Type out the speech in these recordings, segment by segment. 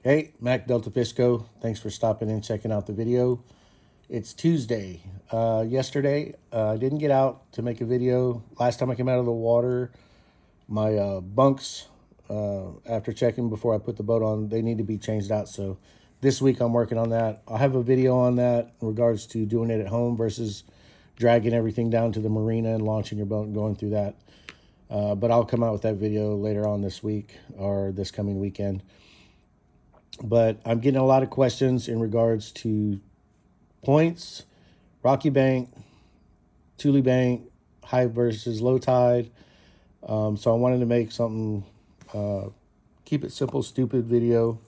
Hey, Mac Delta Fisco. Thanks for stopping in and checking out the video. It's Tuesday. Yesterday, I didn't get out to make a video. Last time I came out of the water, my bunks, after checking before I put the boat on, they need to be changed out. So this week I'm working on that. I'll have a video on that in regards to doing it at home versus dragging everything down to the marina and launching your boat and going through that. But I'll come out with that video later on this week or this coming weekend. But I'm getting a lot of questions in regards to points, Rocky Bank, Thule Bank, high versus low tide. So I wanted to make something, keep it simple, stupid video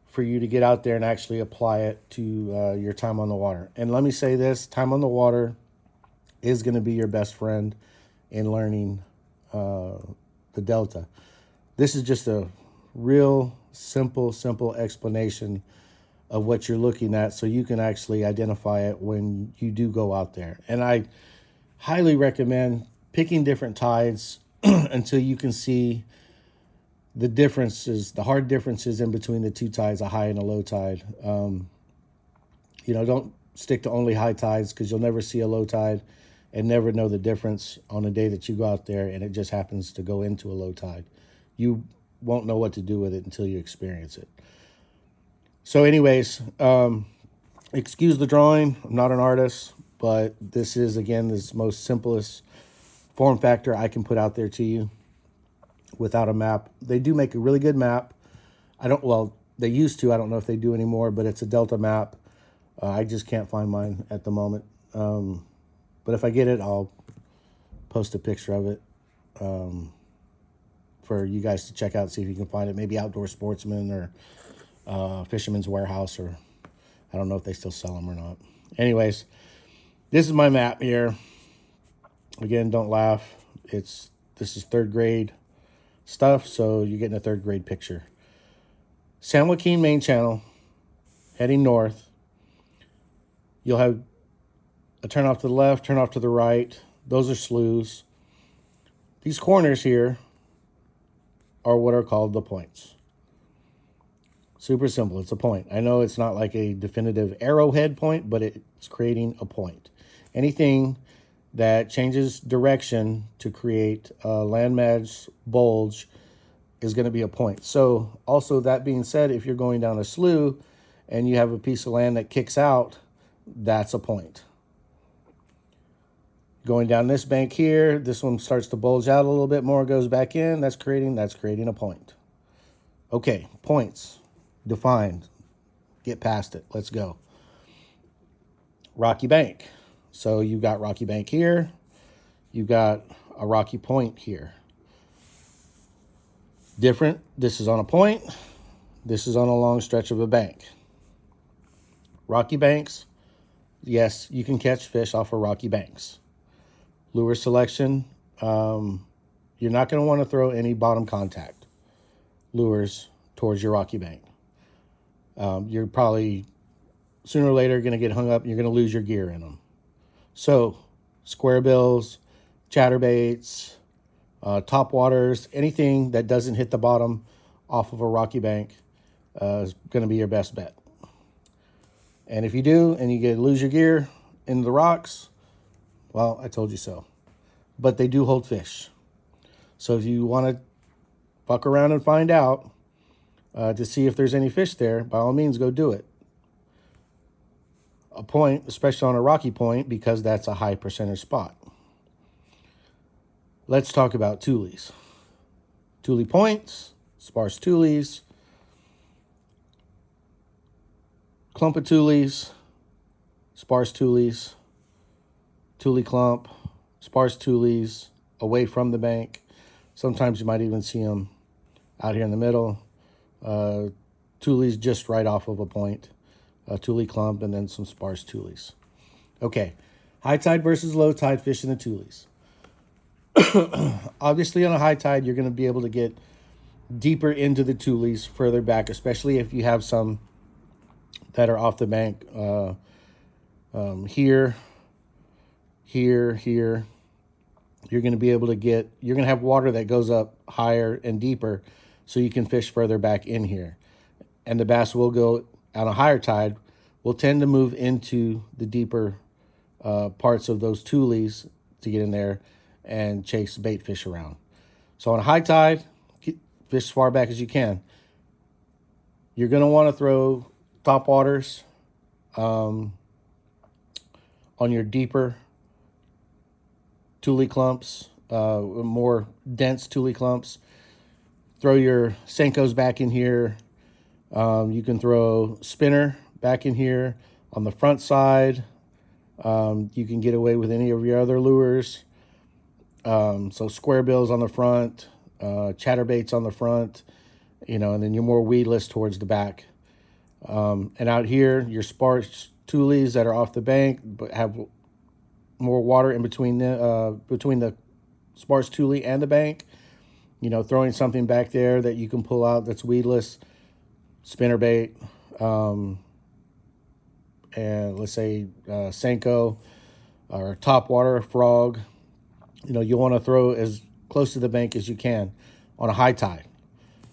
for you to get out there and actually apply it to your time on the water. And let me say this, time on the water is going to be your best friend in learning the Delta. This is just a real simple explanation of what you're looking at so you can actually identify it when you do go out there. And I highly recommend picking different tides until you can see the differences, the hard differences in between the two tides, a high and a low tide. Don't stick to only high tides because you'll never see a low tide and never know the difference on a day that you go out there and it just happens to go into a low tide. You won't know what to do with it until you experience it. So anyways, excuse the drawing. I'm not an artist, but this is, again, this most simplest form factor I can put out there to you without a map. They do make a really good map. They used to. I don't know if they do anymore, but it's a Delta map. I just can't find mine at the moment. But if I get it, I'll post a picture of it for you guys to check out, see if you can find it. Maybe Outdoor Sportsman or Fisherman's Warehouse, or I don't know if they still sell them or not. Anyways, this is my map here. Again, don't laugh. This is third grade stuff, so you're getting a third grade picture. San Joaquin main channel, heading north. You'll have a turn off to the left, turn off to the right. Those are sloughs. These corners here are what are called the points. Super simple. It's a point. I know it's not like a definitive arrowhead point, but it's creating a point. Anything that changes direction to create a landmass bulge is going to be a point. So also, that being said, if you're going down a slough and you have a piece of land that kicks out, that's a point. Going down this bank here, this one starts to bulge out a little bit more, goes back in, that's creating a point. Okay, points defined. Get past it. Let's go. Rocky Bank. So you've got Rocky Bank here. You've got a Rocky Point here. Different. This is on a point. This is on a long stretch of a bank. Rocky Banks. Yes, you can catch fish off of Rocky Banks. Lure selection. You're not going to want to throw any bottom contact lures towards your Rocky Bank. You're probably sooner or later going to get hung up. You're going to lose your gear in them. So square bills, chatterbaits, top waters, anything that doesn't hit the bottom off of a Rocky Bank is going to be your best bet. And if you do and you lose your gear in the rocks, well, I told you so. But they do hold fish. So if you want to fuck around and find out to see if there's any fish there, by all means, go do it. A point, especially on a Rocky Point, because that's a high percentage spot. Let's talk about tulles. Thule points, sparse tulles, clump of tulles, sparse tulles, Thule clump, sparse tulles away from the bank. Sometimes you might even see them out here in the middle. Tulles just right off of a point. A Thule clump, and then some sparse tulles. Okay, high tide versus low tide fishing the tulles. Obviously, on a high tide, you're going to be able to get deeper into the tulles further back, especially if you have some that are off the bank here. You're going to be able to you're going to have water that goes up higher and deeper. so you can fish further back in here. And the bass will go on a higher tide, will tend to move into the deeper parts of those tulles to get in there and chase bait fish around. So on a high tide, fish as far back as you can. You're going to want to throw top waters on your deeper tulle clumps, more dense tulle clumps. Throw your Senkos back in here. You can throw spinner back in here on the front side. You can get away with any of your other lures. So square bills on the front, chatterbaits on the front, and then your more weedless towards the back. And out here, your sparse tulles that are off the bank but have more water in between the sparse tulle and the bank. Throwing something back there that you can pull out that's weedless, spinnerbait, and let's say Senko or topwater, frog. You want to throw as close to the bank as you can on a high tide.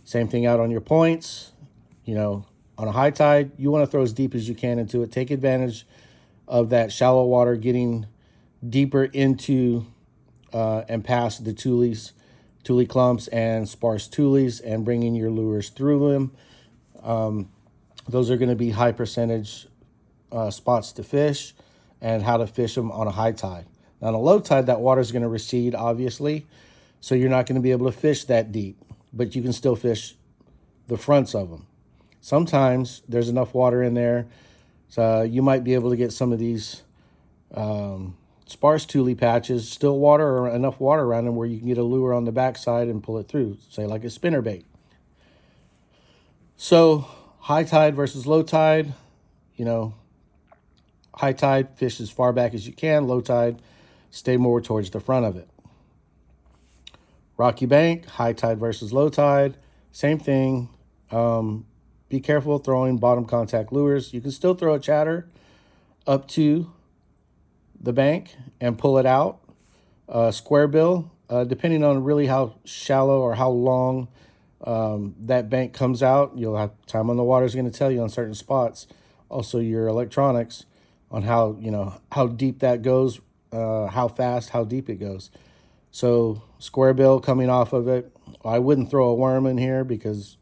Same thing out on your points. On a high tide, you want to throw as deep as you can into it. Take advantage of that shallow water getting deeper into and past the tulle clumps and sparse tulles, and bringing your lures through them. Those are going to be high percentage spots to fish, and how to fish them on a high tide. Now, on a low tide, that water is going to recede, obviously, so you're not going to be able to fish that deep, but you can still fish the fronts of them. Sometimes there's enough water in there, so you might be able to get some of these sparse tulle patches, still water or enough water around them where you can get a lure on the backside and pull it through, say like a spinnerbait. So high tide versus low tide, high tide, fish as far back as you can. Low tide, stay more towards the front of it. Rocky bank, high tide versus low tide, same thing. Be careful throwing bottom contact lures. You can still throw a chatter up to the bank and pull it out. Square bill, depending on really how shallow or how long that bank comes out, you'll have time on the water is going to tell you on certain spots. Also your electronics on how deep that goes, how fast, how deep it goes. So square bill coming off of it. I wouldn't throw a worm in here because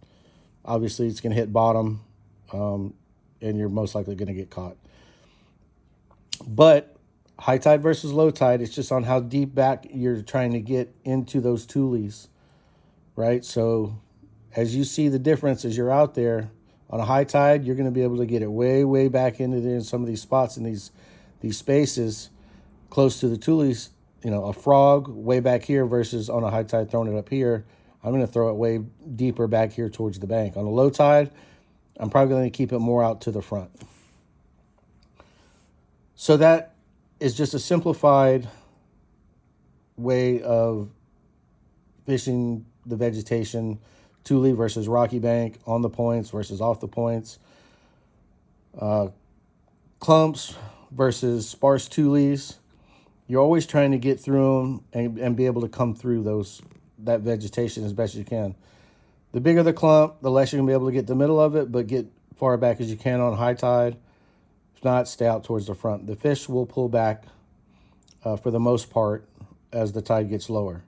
obviously it's going to hit bottom, and you're most likely going to get caught. But high tide versus low tide, it's just on how deep back you're trying to get into those tulles, right? So as you see the difference as you're out there, on a high tide, you're going to be able to get it way, way back into there in some of these spots in these spaces close to the tulles. A frog way back here versus on a high tide throwing it up here. I'm going to throw it way deeper back here towards the bank. On a low tide, I'm probably going to keep it more out to the front. So that is just a simplified way of fishing the vegetation, tulle versus rocky bank, on the points versus off the points, clumps versus sparse tulles. You're always trying to get through them and be able to come through that vegetation as best you can. The bigger the clump, the less you're going to be able to get the middle of it, but get far back as you can on high tide. If not, stay out towards the front. The fish will pull back for the most part as the tide gets lower.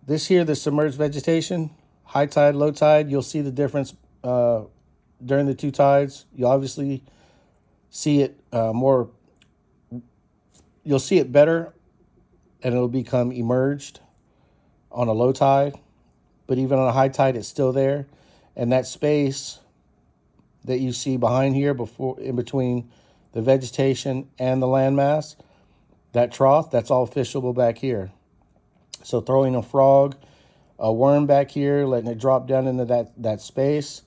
This here, the submerged vegetation, high tide, low tide, you'll see the difference during the two tides. You obviously see it more. You'll see it better, and it'll become emerged on a low tide. But even on a high tide, it's still there. And that space that you see behind here, in between the vegetation and the landmass, that trough, that's all fishable back here. So throwing a frog, a worm back here, letting it drop down into that space,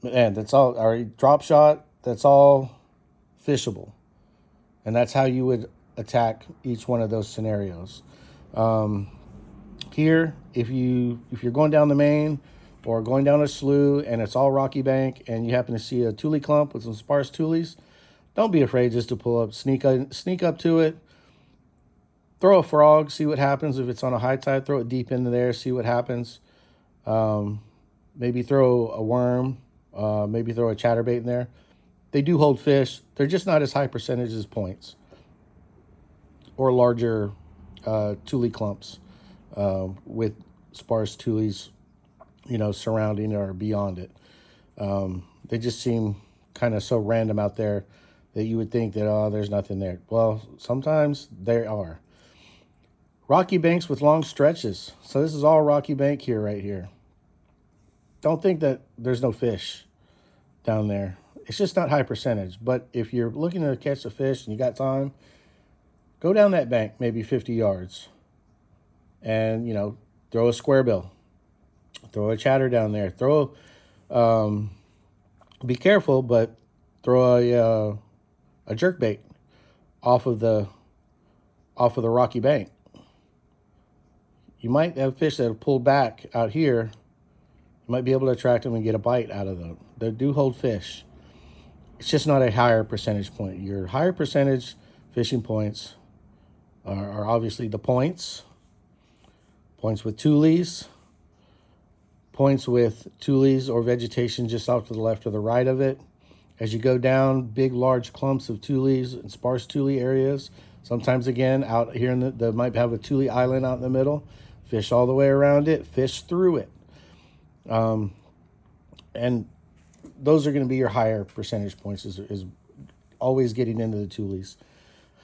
and that's all. Or drop shot, that's all fishable. And that's how you would attack each one of those scenarios. Here, if you're going down the main or going down a slough and it's all rocky bank and you happen to see a tulle clump with some sparse tulles, don't be afraid just to pull up, sneak up to it, throw a frog, see what happens. If it's on a high tide, throw it deep into there, see what happens. Maybe throw a worm, maybe throw a chatterbait in there. They do hold fish. They're just not as high percentage as points or larger tulles clumps with sparse tulles, surrounding or beyond it. They just seem kind of so random out there that you would think that, oh, there's nothing there. Well, sometimes there are. Rocky banks with long stretches. So this is all rocky bank here, right here. Don't think that there's no fish down there. It's just not high percentage. But if you're looking to catch a fish and you got time, go down that bank, maybe 50 yards. And, throw a square bill. Throw a chatter down there. Be careful, but throw a jerkbait off of the rocky bank. You might have fish that have pulled back out here. You might be able to attract them and get a bite out of them. They do hold fish. It's just not a higher percentage point. Your higher percentage fishing points are obviously the points with tulles, points with tulles or vegetation just off to the left or the right of it. As you go down, big, large clumps of tulles and sparse tulle areas. Sometimes, again, out here they might have a tulle island out in the middle. Fish all the way around it, fish through it. And those are going to be your higher percentage points, is always getting into the tulles.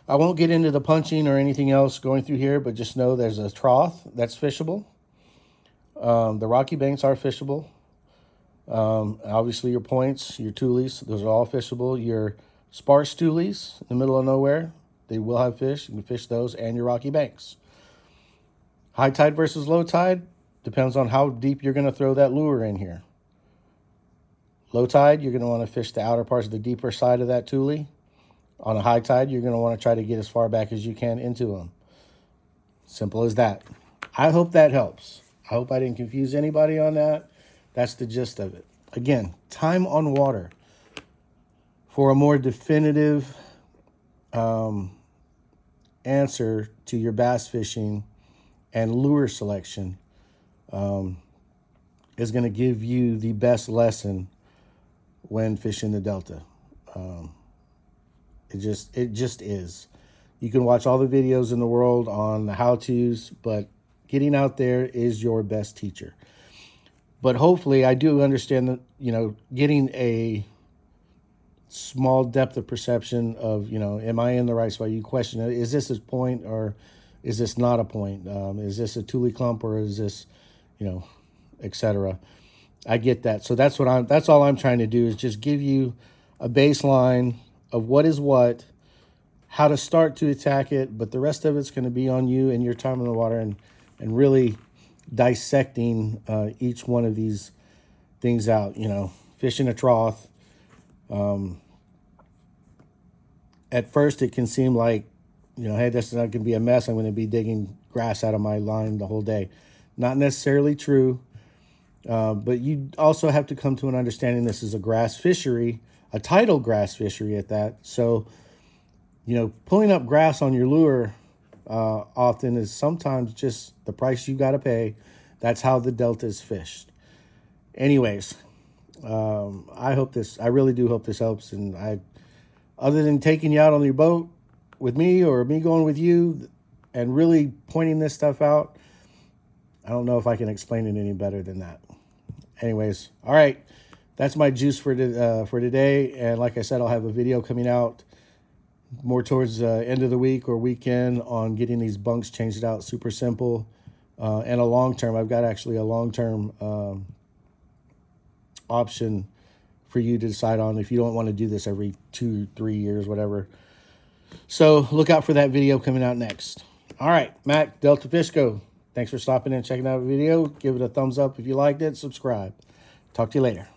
I won't get into the punching or anything else going through here, but just know there's a troth that's fishable. The rocky banks are fishable. Obviously, your points, your tulles, those are all fishable. Your sparse tulles in the middle of nowhere, they will have fish. You can fish those and your rocky banks. High tide versus low tide depends on how deep you're going to throw that lure in here. Low tide, you're going to want to fish the outer parts of the deeper side of that tulle. On a high tide, you're going to want to try to get as far back as you can into them. Simple as that. I hope that helps. I hope I didn't confuse anybody on that. That's the gist of it. Again, time on water. For a more definitive answer to your bass fishing and lure selection is going to give you the best lesson when fishing the Delta. It just is. You can watch all the videos in the world on the how-tos, but getting out there is your best teacher. But hopefully I do understand that, getting a small depth of perception of, am I in the right spot? You question, is this a point or is this not a point? Is this a tulle clump or is this, etc. I get that. So that's all I'm trying to do is just give you a baseline of what is what, how to start to attack it, but the rest of it's going to be on you and your time in the water and really dissecting each one of these things out. Fishing a troth. At first it can seem like, hey, this is not going to be a mess. I'm going to be digging grass out of my line the whole day. Not necessarily true. But you also have to come to an understanding this is a grass fishery, a tidal grass fishery at that. So, pulling up grass on your lure often is sometimes just the price you got to pay. That's how the Delta is fished. Anyways, I really do hope this helps. And other than taking you out on your boat with me or me going with you and really pointing this stuff out, I don't know if I can explain it any better than that. Anyways, all right, that's my juice for today. And like I said, I'll have a video coming out more towards the end of the week or weekend on getting these bunks changed out. Super simple. And a long-term, I've got actually a long-term option for you to decide on if you don't want to do this every 2-3 years, whatever. So look out for that video coming out next. All right, Mac, Delta Fishco. Thanks for stopping in and checking out the video. Give it a thumbs up if you liked it. Subscribe. Talk to you later.